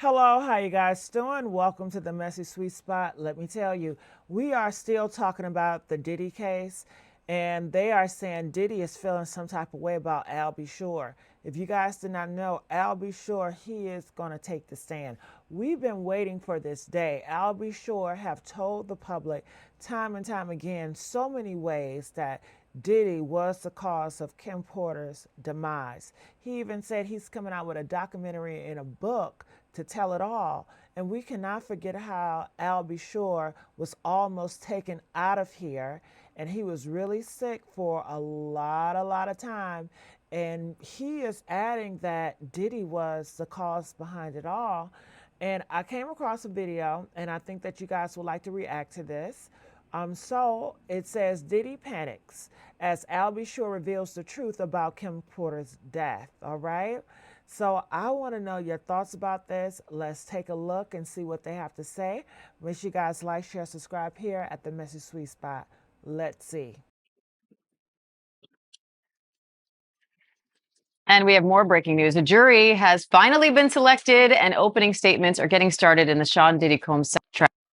Hello, how you guys doing? Welcome to the Messy Sweet Spot. Let me tell you, we are still talking about the Diddy case, and they are saying Diddy is feeling some type of way about Al B. Sure. If you guys did not know, Al B. Sure, he is going to take the stand. We've been waiting for this day. Al B. Sure have told the public time and time again so many ways that Diddy was the cause of Kim Porter's demise. He even said he's coming out with a documentary and a book to tell it all. And we cannot forget how Al B. Sure was almost taken out of here. And he was really sick for a lot of time. And he is adding that Diddy was the cause behind it all. And I came across a video, and I think that you guys would like to react to this. So it says Diddy panics as Al B. Sure reveals the truth about Kim Porter's death. All right. So I want to know your thoughts about this. Let's take a look and see what they have to say. Make sure you guys like, share, subscribe here at the Messy Sweet Spot. Let's see. And we have more breaking news. A jury has finally been selected, and opening statements are getting started in the Sean Diddy Combs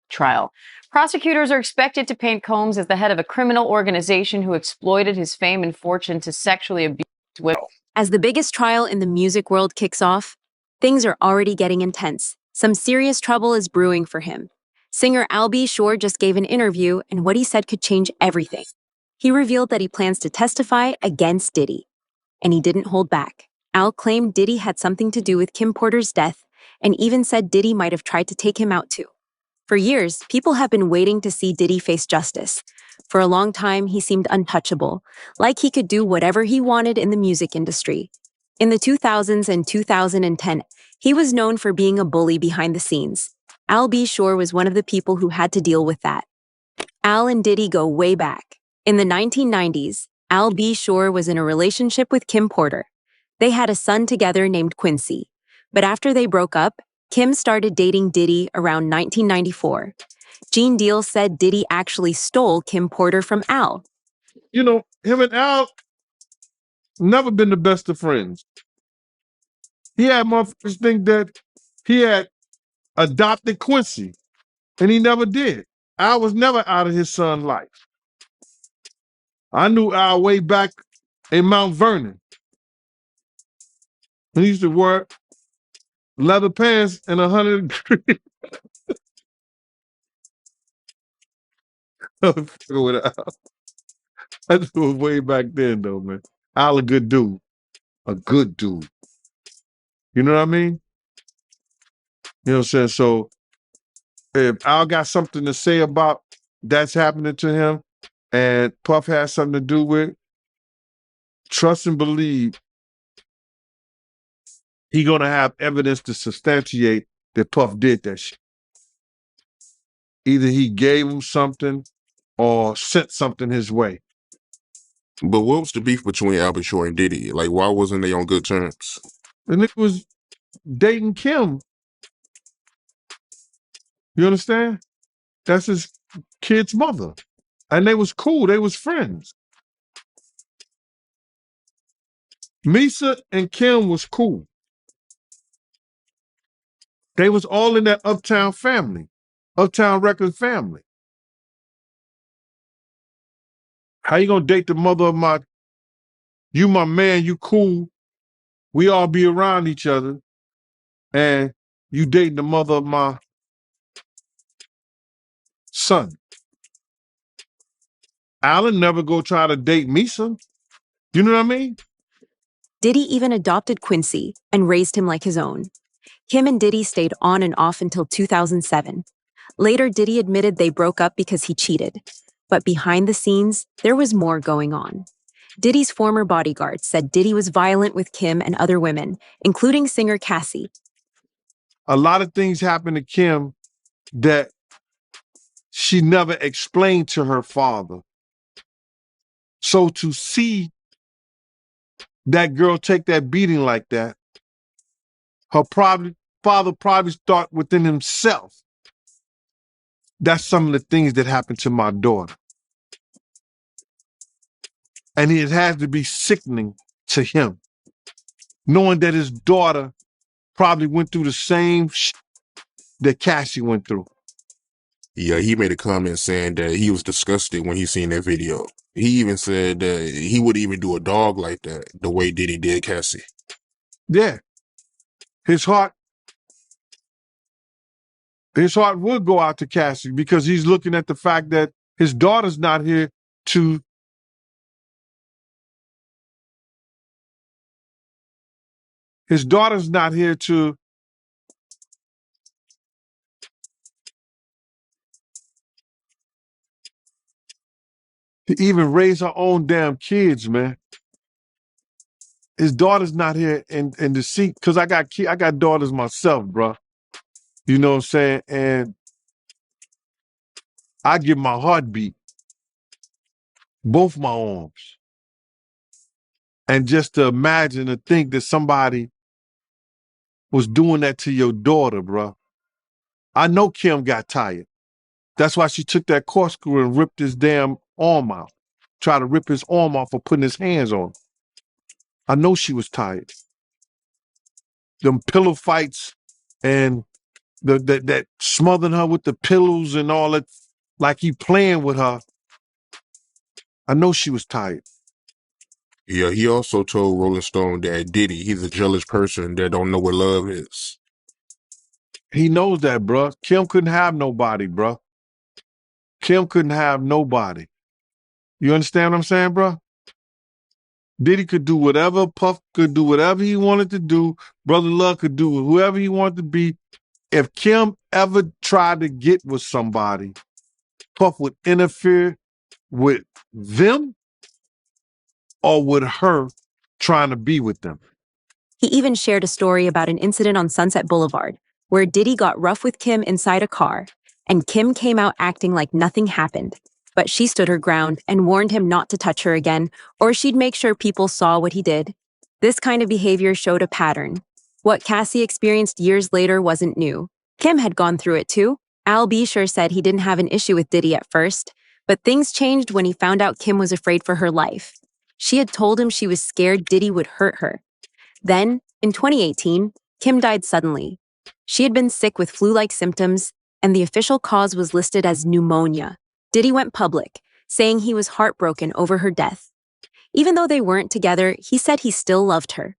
trial. Prosecutors are expected to paint Combs as the head of a criminal organization who exploited his fame and fortune to sexually abuse women. As the biggest trial in the music world kicks off, things are already getting intense. Some serious trouble is brewing for him. Singer Al B. Sure just gave an interview, and what he said could change everything. He revealed that he plans to testify against Diddy. And he didn't hold back. Al claimed Diddy had something to do with Kim Porter's death, and even said Diddy might have tried to take him out too. For years, people have been waiting to see Diddy face justice. For a long time, he seemed untouchable, like he could do whatever he wanted in the music industry. In the 2000s and 2010, he was known for being a bully behind the scenes. Al B. Sure was one of the people who had to deal with that. Al and Diddy go way back. In the 1990s, Al B. Sure was in a relationship with Kim Porter. They had a son together named Quincy. But after they broke up, Kim started dating Diddy around 1994. Gene Deal said Diddy actually stole Kim Porter from Al. You know, him and Al never been the best of friends. He had motherfuckers think that he had adopted Quincy, and he never did. Al was never out of his son's life. I knew Al way back in Mount Vernon. He used to wear leather pants and 100 degrees. With Al. I knew it was way back then, though, man. Al a good dude. A good dude. You know what I mean? You know what I'm saying? So if Al got something to say about that's happening to him and Puff has something to do with it, trust and believe he gonna have evidence to substantiate that Puff did that shit. Either he gave him something or sent something his way. But what was the beef between Al B. Sure and Diddy? Like, why wasn't they on good terms? And it was dating Kim. You understand? That's his kid's mother. And they was cool. They was friends. Misa and Kim was cool. They was all in that Uptown family, Uptown Records family. How you gonna date the mother of you my man, you cool, we all be around each other, and you dating the mother of my son? Alan never go try to date Misa. You know what I mean? Diddy even adopted Quincy and raised him like his own. Kim and Diddy stayed on and off until 2007. Later, Diddy admitted they broke up because he cheated. But behind the scenes, there was more going on. Diddy's former bodyguard said Diddy was violent with Kim and other women, including singer Cassie. A lot of things happened to Kim that she never explained to her father. So to see that girl take that beating like that, her father probably thought within himself, that's some of the things that happened to my daughter. And it has to be sickening to him, knowing that his daughter probably went through the same that Cassie went through. Yeah, he made a comment saying that he was disgusted when he seen that video. He even said that he would even do a dog like that, the way Diddy did Cassie. Yeah. His heart would go out to Cassie because he's looking at the fact that his daughter's not here to even raise her own damn kids, man. His daughter's not here and to see, because I got daughters myself, bro. You know what I'm saying? And I give my heartbeat, both my arms. And just to imagine to think that somebody was doing that to your daughter, bro. I know Kim got tired. That's why she took that corkscrew and ripped his damn arm out. Tried to rip his arm off for putting his hands on him. I know she was tired. Them pillow fights and that smothering her with the pillows and all that, like he playing with her. I know she was tired. Yeah, he also told Rolling Stone that Diddy, he's a jealous person that don't know what love is. He knows that, bro. Kim couldn't have nobody, bro. Kim couldn't have nobody. You understand what I'm saying, bro? Diddy could do whatever, Puff could do whatever he wanted to do, Brother Love could do whoever he wanted to be. If Kim ever tried to get with somebody, Puff would interfere with them or with her trying to be with them. He even shared a story about an incident on Sunset Boulevard, where Diddy got rough with Kim inside a car, and Kim came out acting like nothing happened. But she stood her ground and warned him not to touch her again, or she'd make sure people saw what he did. This kind of behavior showed a pattern. What Cassie experienced years later wasn't new. Kim had gone through it too. Al B sure said he didn't have an issue with Diddy at first, but things changed when he found out Kim was afraid for her life. She had told him she was scared Diddy would hurt her. Then, in 2018, Kim died suddenly. She had been sick with flu-like symptoms, and the official cause was listed as pneumonia. Diddy went public, saying he was heartbroken over her death. Even though they weren't together, he said he still loved her.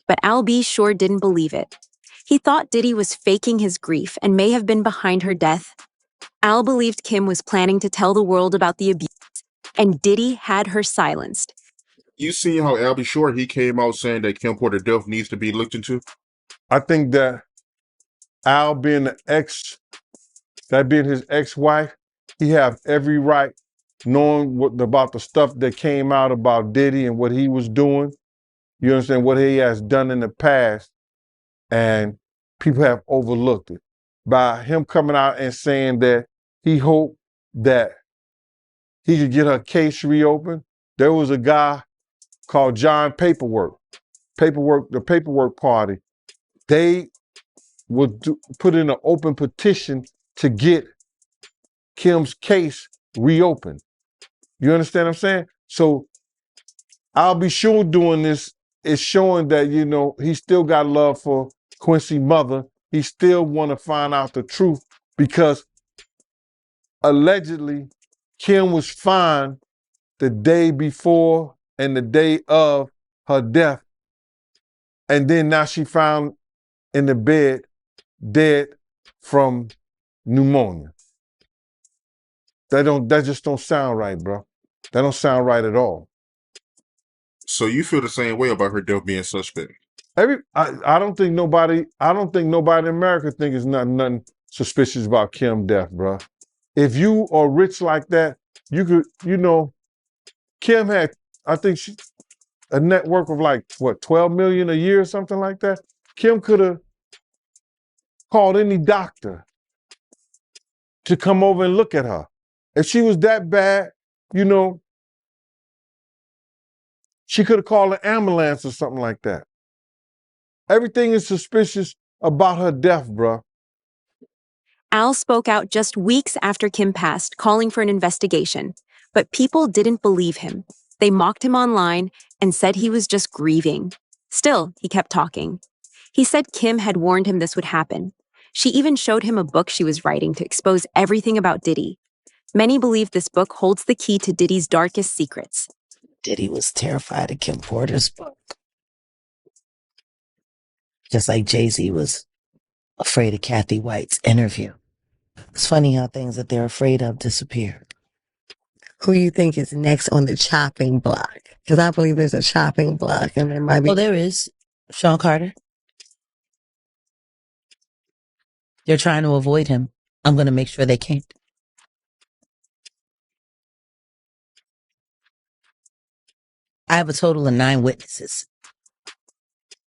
But Al B sure didn't believe it. He thought Diddy was faking his grief and may have been behind her death. Al believed Kim was planning to tell the world about the abuse, and Diddy had her silenced. You seen how Albie Shore, he came out saying that Kim Porter death needs to be looked into? I think that Al being being his ex-wife, he have every right, knowing about the stuff that came out about Diddy and what he was doing. You understand what he has done in the past, and people have overlooked it. By him coming out and saying that he hoped that he could get her case reopened. There was a guy called John the Paperwork Party. They would put in an open petition to get Kim's case reopened. You understand what I'm saying? So I'll be sure doing this is showing that, you know, he still got love for Quincy's mother. He still want to find out the truth because allegedly Kim was fine the day before and the day of her death. And then now she found in the bed dead from pneumonia. That just don't sound right, bro. That don't sound right at all. So you feel the same way about her death being suspect? I don't think nobody in America think it's nothing suspicious about Kim's death, bro. If you are rich like that, you could, you know, Kim had, I think a net worth of like, what, 12 million a year or something like that? Kim could have called any doctor to come over and look at her. If she was that bad, you know, she could have called an ambulance or something like that. Everything is suspicious about her death, bro. Al spoke out just weeks after Kim passed, calling for an investigation. But people didn't believe him. They mocked him online and said he was just grieving. Still, he kept talking. He said Kim had warned him this would happen. She even showed him a book she was writing to expose everything about Diddy. Many believe this book holds the key to Diddy's darkest secrets. Diddy was terrified of Kim Porter's book. Just like Jay-Z was afraid of Kathy White's interview. It's funny how things that they're afraid of disappear. Who you think is next on the chopping block? Because I believe there's a chopping block and there might be... Oh, there is. Sean Carter. They're trying to avoid him. I'm going to make sure they can't. I have a total of 9 witnesses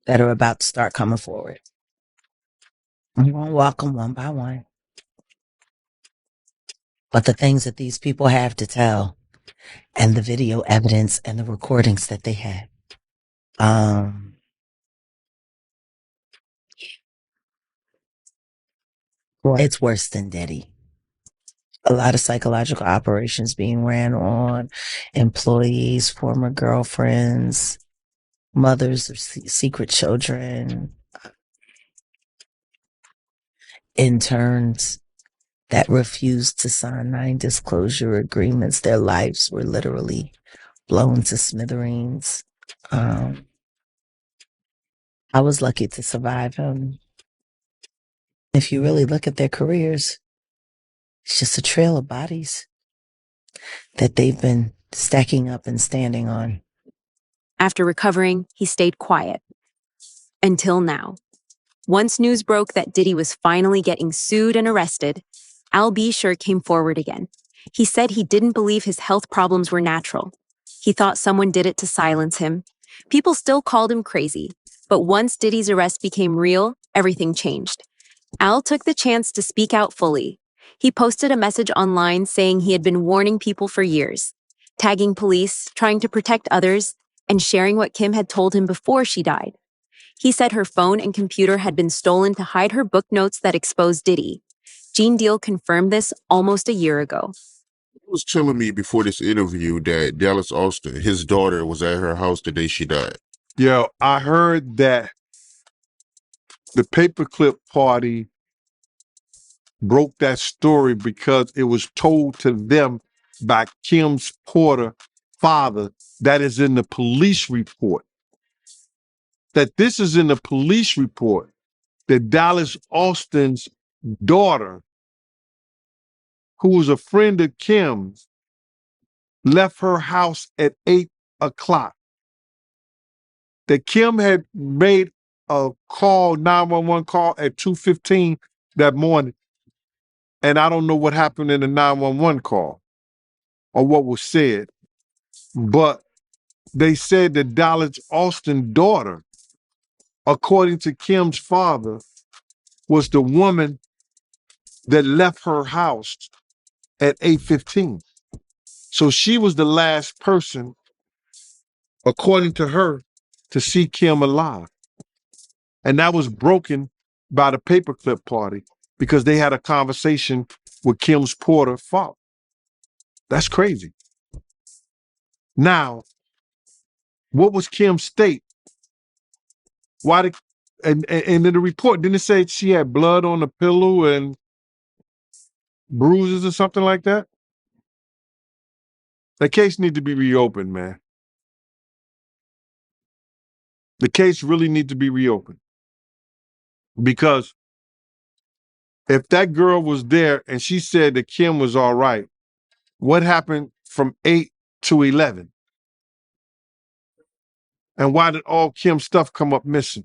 that are about to start coming forward. I'm going to walk them one by one. But the things that these people have to tell and the video evidence and the recordings that they have, it's worse than Diddy. A lot of psychological operations being ran on employees, former girlfriends, mothers of secret children, interns that refused to sign non-disclosure agreements. Their lives were literally blown to smithereens. I was lucky to survive him. If you really look at their careers, it's just a trail of bodies that they've been stacking up and standing on. After recovering, he stayed quiet. Until now. Once news broke that Diddy was finally getting sued and arrested, Al B sure came forward again. He said he didn't believe his health problems were natural. He thought someone did it to silence him. People still called him crazy, but once Diddy's arrest became real, everything changed. Al took the chance to speak out fully. He posted a message online saying he had been warning people for years, tagging police, trying to protect others, and sharing what Kim had told him before she died. He said her phone and computer had been stolen to hide her book notes that exposed Diddy. Gene Deal confirmed this almost a year ago. He was telling me before this interview that Dallas Austin, his daughter, was at her house the day she died. Yo, I heard that the paperclip party broke that story because it was told to them by Kim's Porter father that is in the police report. That this is in the police report. That Dallas Austin's daughter, who was a friend of Kim's, left her house at 8 o'clock. That Kim had made a call, 911 call at 2:15 that morning. And I don't know what happened in the 911 call or what was said, but they said that Dallas Austin's daughter, according to Kim's father, was the woman that left her house at 8:15. So she was the last person, according to her, to see Kim alive. And that was broken by the paperclip party because they had a conversation with Kim's Porter father. That's crazy. Now, what was Kim's state? Why did and in the report, didn't it say she had blood on the pillow and bruises or something like that? The case needs to be reopened, man. The case really needs to be reopened. Because if that girl was there and she said that Kim was all right, what happened from 8 to 11? And why did all Kim's stuff come up missing?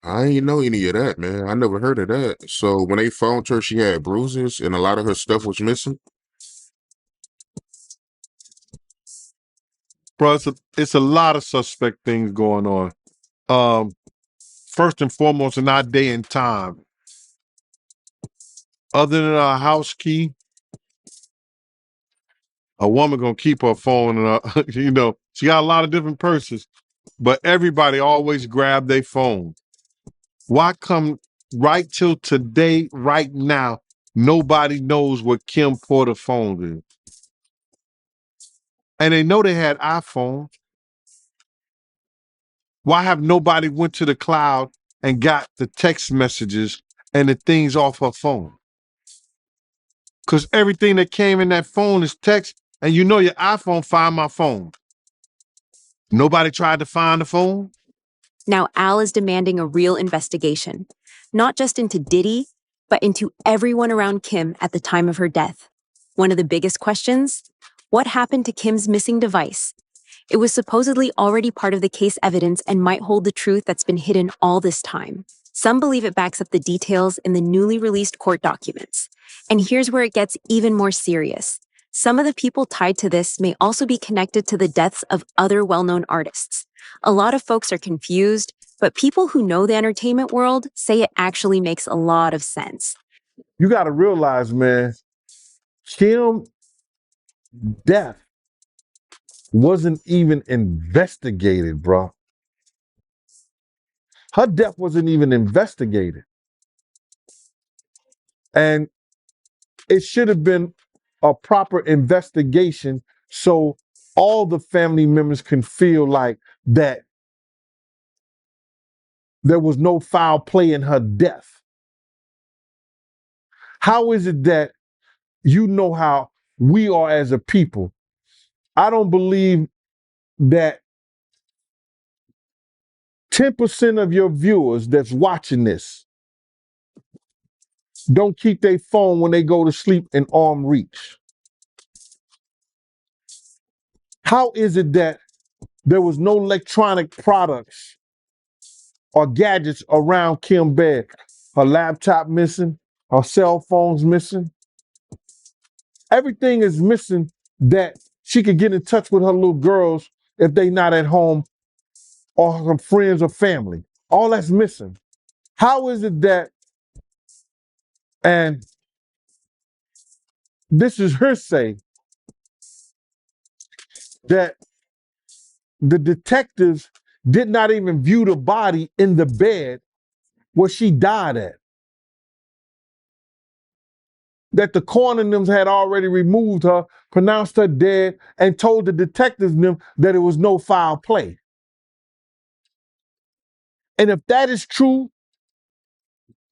I ain't know any of that, man. I never heard of that. So when they found her, she had bruises and a lot of her stuff was missing. Bro, it's a lot of suspect things going on. First and foremost, in our day and time, other than a house key, a woman gonna keep her phone and she got a lot of different purses, but everybody always grab their phone. Why come right till today, right now, nobody knows what Kim Porter phone is? And they know they had iPhones. Why have nobody went to the cloud and got the text messages and the things off her phone. Because everything that came in that phone is text, and you know your iPhone find my phone. Nobody tried to find the phone? Now Al is demanding a real investigation, not just into Diddy, but into everyone around Kim at the time of her death. One of the biggest questions: what happened to Kim's missing device? It was supposedly already part of the case evidence and might hold the truth that's been hidden all this time. Some believe it backs up the details in the newly released court documents. And here's where it gets even more serious. Some of the people tied to this may also be connected to the deaths of other well-known artists. A lot of folks are confused, but people who know the entertainment world say it actually makes a lot of sense. You got to realize, man, Kim's death wasn't even investigated, bro. Her death wasn't even investigated. And it should have been a proper investigation so all the family members can feel like that there was no foul play in her death. How is it that you know how we are as a people? I don't believe that 10% of your viewers that's watching this don't keep their phone when they go to sleep in arm reach. How is it that there was no electronic products or gadgets around Kim bed? Her laptop missing, her cell phone's missing. Everything is missing that she could get in touch with her little girls if they not at home or her friends or family. All that's missing. How is it that, and this is her say, that the detectives did not even view the body in the bed where she died at? That the coroner them had already removed her, pronounced her dead, and told the detectives them that it was no foul play. And if that is true,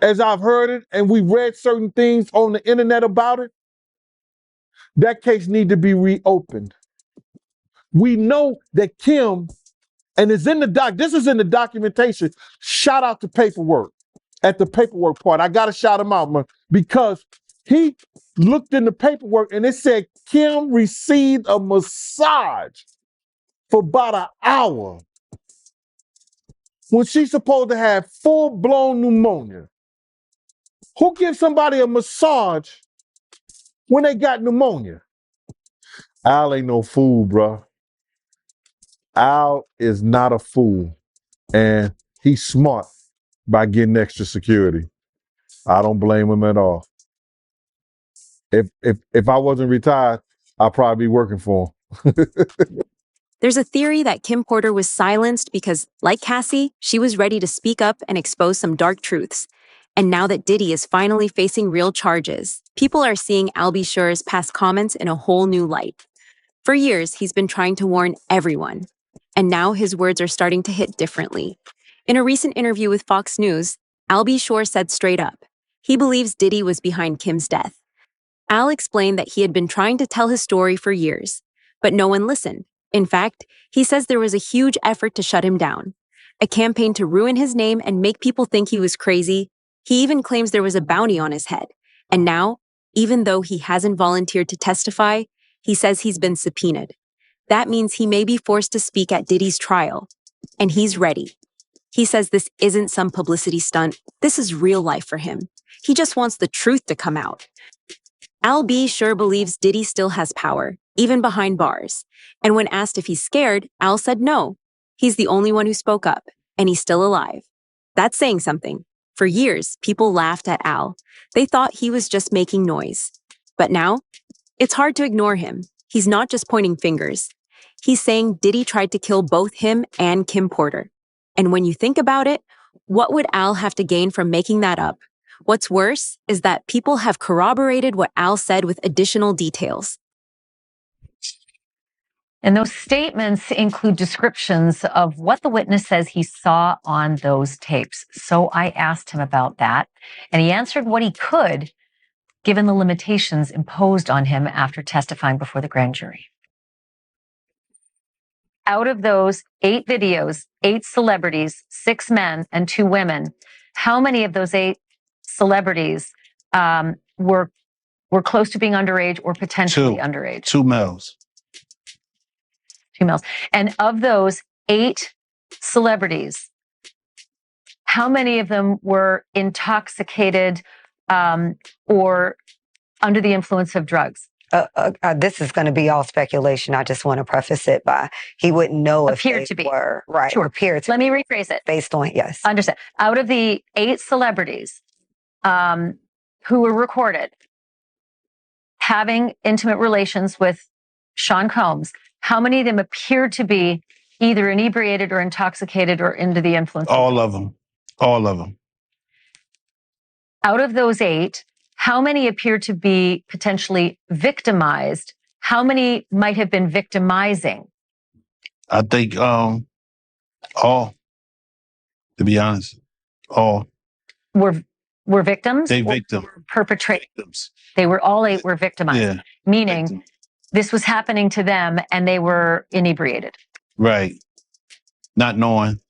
as I've heard it, and we've read certain things on the internet about it, that case need to be reopened. We know that Kim, and it's in the this is in the documentation. Shout out to paperwork. At the paperwork part, I gotta shout him out, man, because he looked in the paperwork and it said Kim received a massage for about an hour when she's supposed to have full-blown pneumonia. Who gives somebody a massage when they got pneumonia? Al ain't no fool, bro. Al is not a fool, and he's smart by getting extra security. I don't blame him at all. If I wasn't retired, I'd probably be working for him. There's a theory that Kim Porter was silenced because, like Cassie, she was ready to speak up and expose some dark truths. And now that Diddy is finally facing real charges, people are seeing Al B. Sure's past comments in a whole new light. For years, he's been trying to warn everyone. And now his words are starting to hit differently. In a recent interview with Fox News, Al B. Sure said straight up, he believes Diddy was behind Kim's death. Al explained that he had been trying to tell his story for years, but no one listened. In fact, he says there was a huge effort to shut him down, a campaign to ruin his name and make people think he was crazy. He even claims there was a bounty on his head. And now, even though he hasn't volunteered to testify, he says he's been subpoenaed. That means he may be forced to speak at Diddy's trial. And he's ready. He says this isn't some publicity stunt. This is real life for him. He just wants the truth to come out. Al B. Sure believes Diddy still has power, even behind bars. And when asked if he's scared, Al said no. He's the only one who spoke up, and he's still alive. That's saying something. For years, people laughed at Al. They thought he was just making noise. But now, it's hard to ignore him. He's not just pointing fingers. He's saying Diddy tried to kill both him and Kim Porter. And when you think about it, what would Al have to gain from making that up? What's worse is that people have corroborated what Al said with additional details. And those statements include descriptions of what the witness says he saw on those tapes. So I asked him about that, and he answered what he could, given the limitations imposed on him after testifying before the grand jury. Out of those 8 videos, 8 celebrities, 6 men and 2 women, how many of those 8 celebrities were close to being underage or potentially underage? 2 males. 2 males. And of those 8 celebrities, how many of them were intoxicated or under the influence of drugs? This is going to be all speculation. I just want to preface it by he wouldn't know if Appeared they to be. were right. Sure. Appeared to Let me rephrase it. based on yes. Understand. Out of the 8 celebrities who were recorded having intimate relations with Sean Combs, how many of them appeared to be either inebriated or intoxicated or under the influence? All of them. All of them. Out of those 8, how many appear to be potentially victimized? How many might have been victimizing? I think all, to be honest, all. Were victims? They victim. Perpetrators. Victims. They were all 8 were victimized. Yeah. Meaning Victim. this was happening to them and they were inebriated. Right. Not knowing,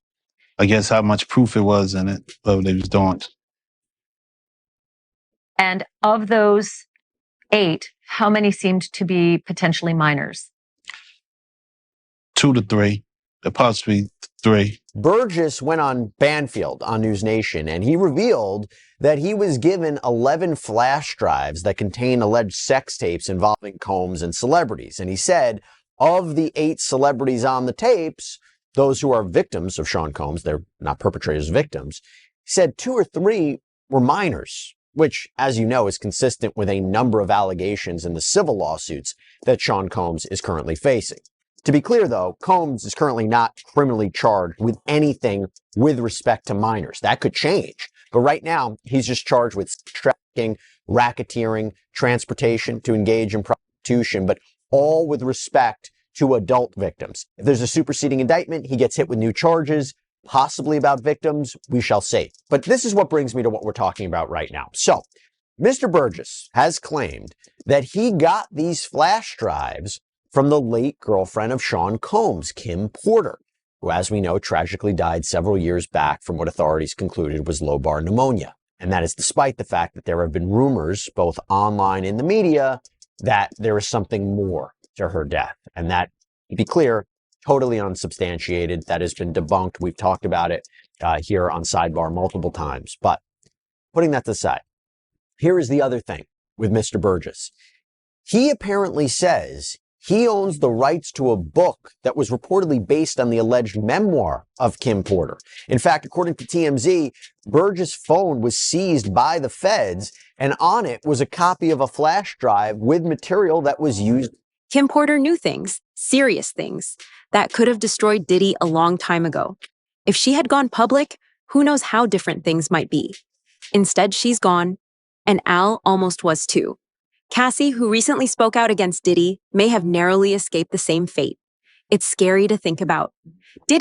I guess, how much proof it was in it, what they was doing. And of those 8, how many seemed to be potentially minors? 2 to 3, possibly 3. Burgess went on Banfield on News Nation, and he revealed that he was given 11 flash drives that contain alleged sex tapes involving Combs and celebrities. And he said, of the 8 celebrities on the tapes, those who are victims of Sean Combs, they're not perpetrators, victims, he said 2 or 3 were minors, which, as you know, is consistent with a number of allegations in the civil lawsuits that Sean Combs is currently facing. To be clear, though, Combs is currently not criminally charged with anything with respect to minors. That could change. But right now, he's just charged with trafficking, racketeering, transportation to engage in prostitution, but all with respect to adult victims. If there's a superseding indictment, he gets hit with new charges, possibly about victims. We shall see. But this is what brings me to what we're talking about right now. So, Mr. Burgess has claimed that he got these flash drives from the late girlfriend of Sean Combs, Kim Porter, who, as we know, tragically died several years back from what authorities concluded was lobar pneumonia. And that is despite the fact that there have been rumors, both online and in the media, that there is something more to her death. And that, to be clear, totally unsubstantiated. That has been debunked. We've talked about it here on Sidebar multiple times. But putting that aside, here is the other thing with Mr. Burgess. He apparently says he owns the rights to a book that was reportedly based on the alleged memoir of Kim Porter. In fact, according to TMZ, Burgess' phone was seized by the feds, and on it was a copy of a flash drive with material that was used. Kim Porter knew things, serious things, that could have destroyed Diddy a long time ago. If she had gone public, who knows how different things might be. Instead, she's gone, and Al almost was too. Cassie, who recently spoke out against Diddy, may have narrowly escaped the same fate. It's scary to think about. Diddy